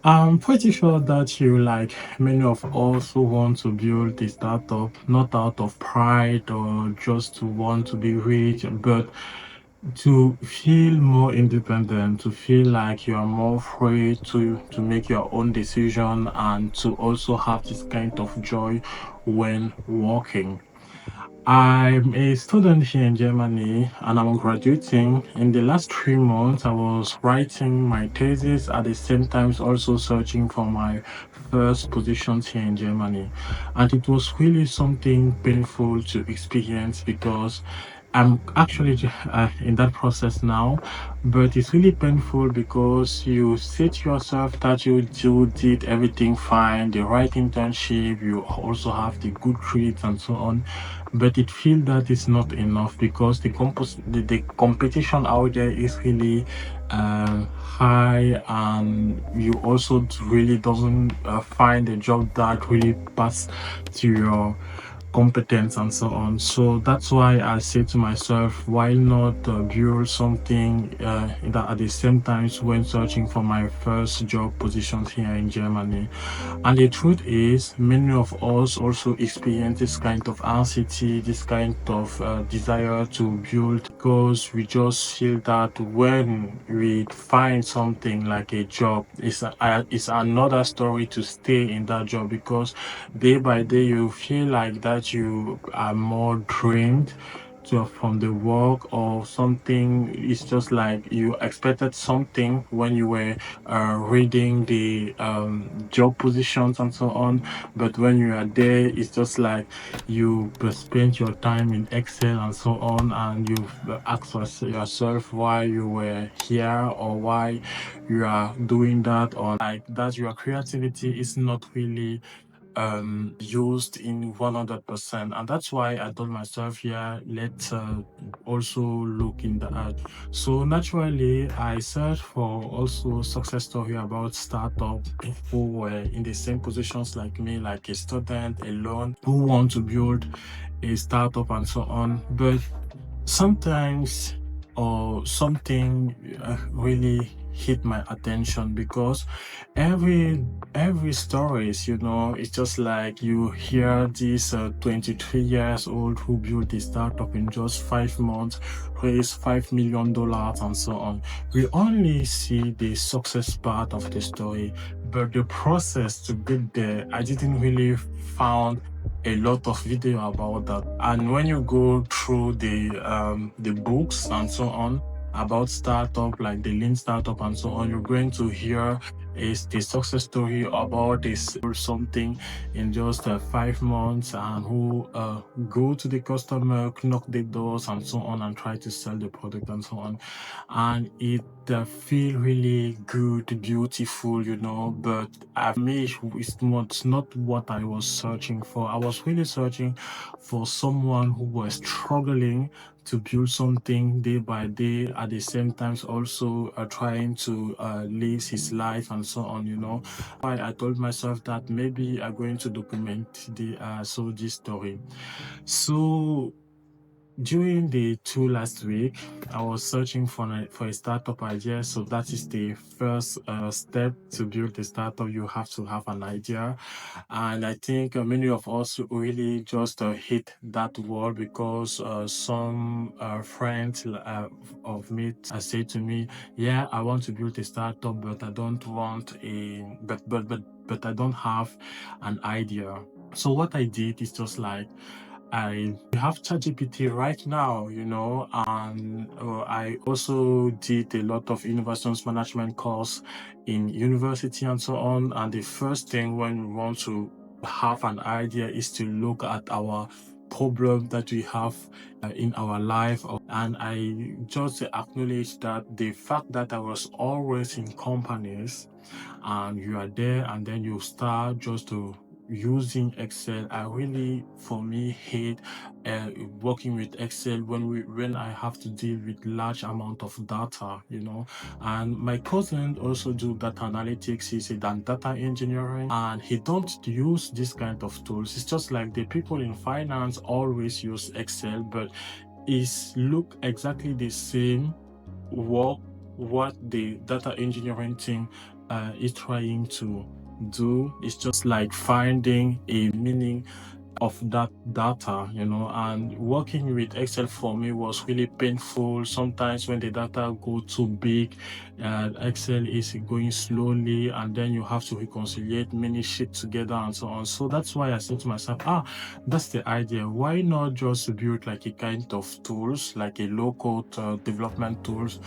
I'm pretty sure that you, like many of us who want to build a startup, not out of pride or just to want to be rich, but to feel more independent, to feel like you are more free to make your own decision and to also have this kind of joy when working. I'm a student here in Germany and I'm graduating. In the last 3 months, I was writing my thesis at the same time also searching for my first positions here in Germany. And it was really something painful to experience because I'm actually in that process now, but it's really painful because you say to yourself that you did everything fine, the right internship, you also have the good grades and so on, but it feels that it's not enough because the competition out there is really high, and you also really doesn't find a job that really pass to your competence and so on. So that's why I say to myself, why not build something that at the same times when searching for my first job positions here in Germany. And the truth is, many of us also experience this kind of anxiety, this kind of desire to build because we just feel that when we find something like a job, it's another story to stay in that job because day by day you feel like that you are more drained from the work or something. It's just like you expected something when you were reading the job positions and so on, but when you are there it's just like you spent your time in Excel and so on, and you've asked yourself why you were here or why you are doing that, or like that your creativity is not really used in 100%. And that's why I told myself, yeah, let's also look in the art. So naturally I searched for also success story about startup who were in the same positions like me, like a student alone who want to build a startup and so on. But sometimes or something really hit my attention because every every stories, it's just like you hear this 23 years old who built a startup in just 5 months, raised $5 million and so on. We only see the success part of the story, but the process to get there, I didn't really found a lot of video about that. And when you go through the books and so on about startup, like the lean startup and so on, you're going to hear is the success story about this something in just 5 months, and who go to the customer, knock the doors and so on, and try to sell the product and so on. And it feel really good, beautiful, but me, it's not what I was searching for. I was really searching for someone who was struggling to build something day by day, at the same times also trying to live his life and so on. Why I told myself that maybe I'm going to document this story. So during the two last week, I was searching for a startup idea. So that is the first step to build a startup. You have to have an idea, and I think many of us really just hit that wall because some friends of me say to me, "Yeah, I want to build a startup, but I don't want a but I don't have an idea." So what I did is just like I have ChatGPT right now, and I also did a lot of innovations management course in university and so on. And the first thing when we want to have an idea is to look at our problem that we have in our life. And I just acknowledge that the fact that I was always in companies and you are there and then you start just to using Excel. I really, for me, hate working with Excel when I have to deal with large amount of data. And my cousin also do data analytics. He's a data engineering, and he don't use this kind of tools. It's just like the people in finance always use Excel, but it's look exactly the same work what the data engineering team is trying to do is just like finding a meaning of that data, and working with Excel for me was really painful. Sometimes when the data go too big, Excel is going slowly, and then you have to reconcile many sheets together and so on. So that's why I said to myself, that's the idea. Why not just build like a kind of tools, like a low-code development tools,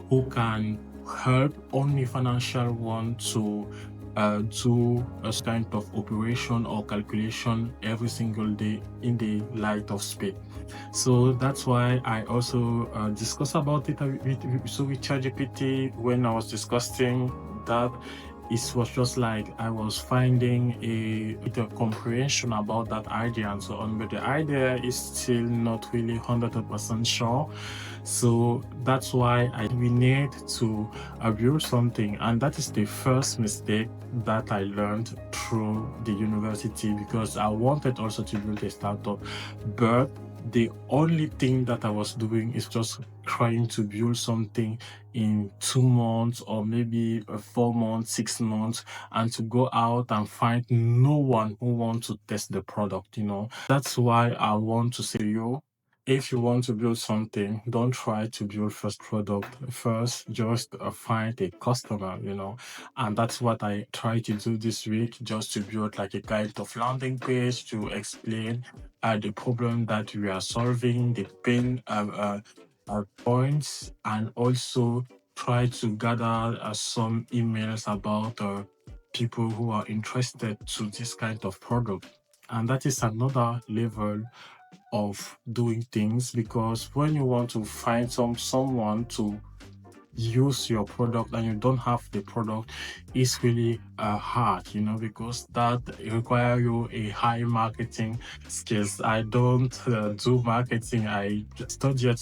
who can help only financial one to do a kind of operation or calculation every single day in the light of speed. So that's why I also discuss about it with ChatGPT. When I was discussing that, it was just like I was finding a comprehension about that idea and so on, but the idea is still not really 100% sure. So that's why we need to build something, and that is the first mistake that I learned through the university, because I wanted also to build a startup, but the only thing that I was doing is just trying to build something in 2 months or maybe 4 months, 6 months, and to go out and find no one who wants to test the product. That's why I want to say to you, if you want to build something, don't try to build first product. First, just find a customer, and that's what I try to do this week, just to build like a kind of landing page to explain the problem that we are solving, the pain points, and also try to gather some emails about people who are interested to this kind of product. And that is another level of doing things, because when you want to find someone to use your product and you don't have the product, it's really hard, because that require you a high marketing skills. I don't do marketing. I studied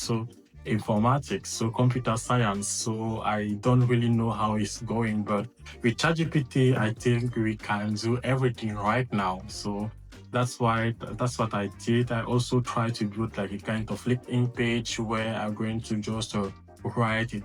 informatics, so computer science, so I don't really know how it's going, but with ChatGPT I think we can do everything right now. So that's what I did. I also try to build like a kind of LinkedIn page where I'm going to just write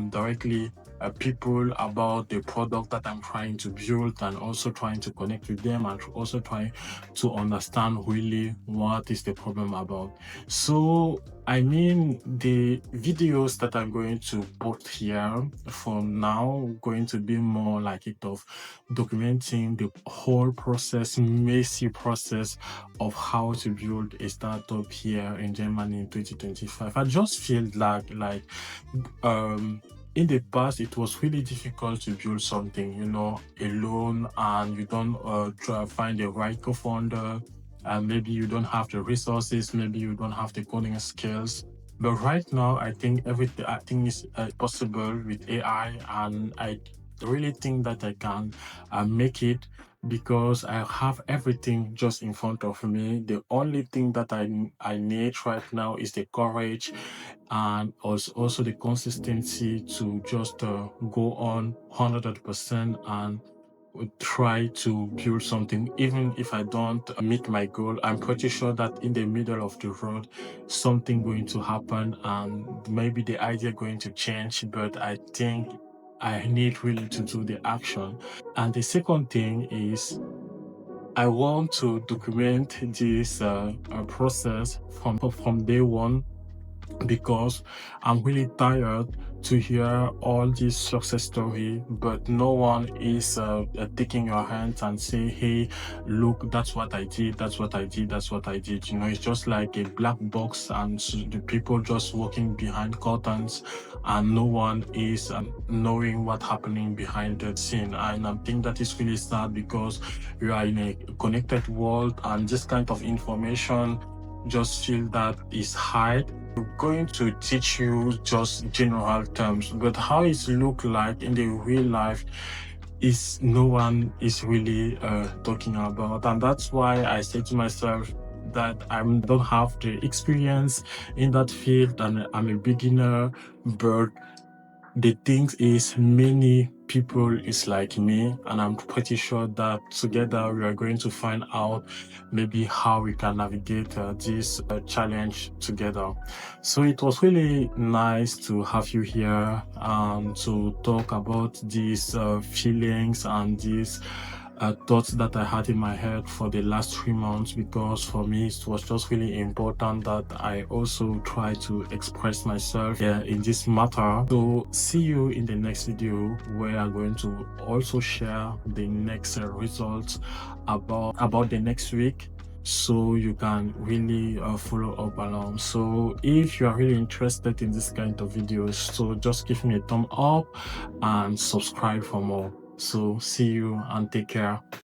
directly people about the product that I'm trying to build, and also trying to connect with them, and also trying to understand really what is the problem about. So I mean, the videos that I'm going to put here from now going to be more like it of documenting the whole process, messy process of how to build a startup here in Germany in 2025. I just feel like in the past it was really difficult to build something, alone, and you don't try to find the right co-founder, and maybe you don't have the resources, maybe you don't have the coding skills. But right now, I think everything is possible with AI, and I really think that I can make it, because I have everything just in front of me. The only thing that I need right now is the courage, and also the consistency to just go on 100% and try to build something. Even if I don't meet my goal, I'm pretty sure that in the middle of the road something going to happen, and maybe the idea going to change, but I think I need really to do the action. And the second thing is, I want to document this process from day one, because I'm really tired to hear all this success story, but no one is taking your hand and say, hey, look, that's what I did, that's what I did, that's what I did. It's just like a black box, and the people just walking behind curtains, and no one is knowing what's happening behind the scene. And I think that is really sad, because we are in a connected world, and this kind of information just feel that is hide. Going to teach you just general terms, but how it look like in the real life is no one is really talking about. And that's why I say to myself that I don't have the experience in that field, and I'm a beginner, but the thing is, many people is like me, and I'm pretty sure that together we are going to find out maybe how we can navigate this challenge together. So it was really nice to have you here to talk about these feelings and these thoughts that I had in my head for the last 3 months, because for me it was just really important that I also try to express myself in this matter. So see you in the next video, where I'm going to also share the next results about the next week, so you can really follow up along. So if you are really interested in this kind of videos, so just give me a thumb up and subscribe for more. So see you and take care.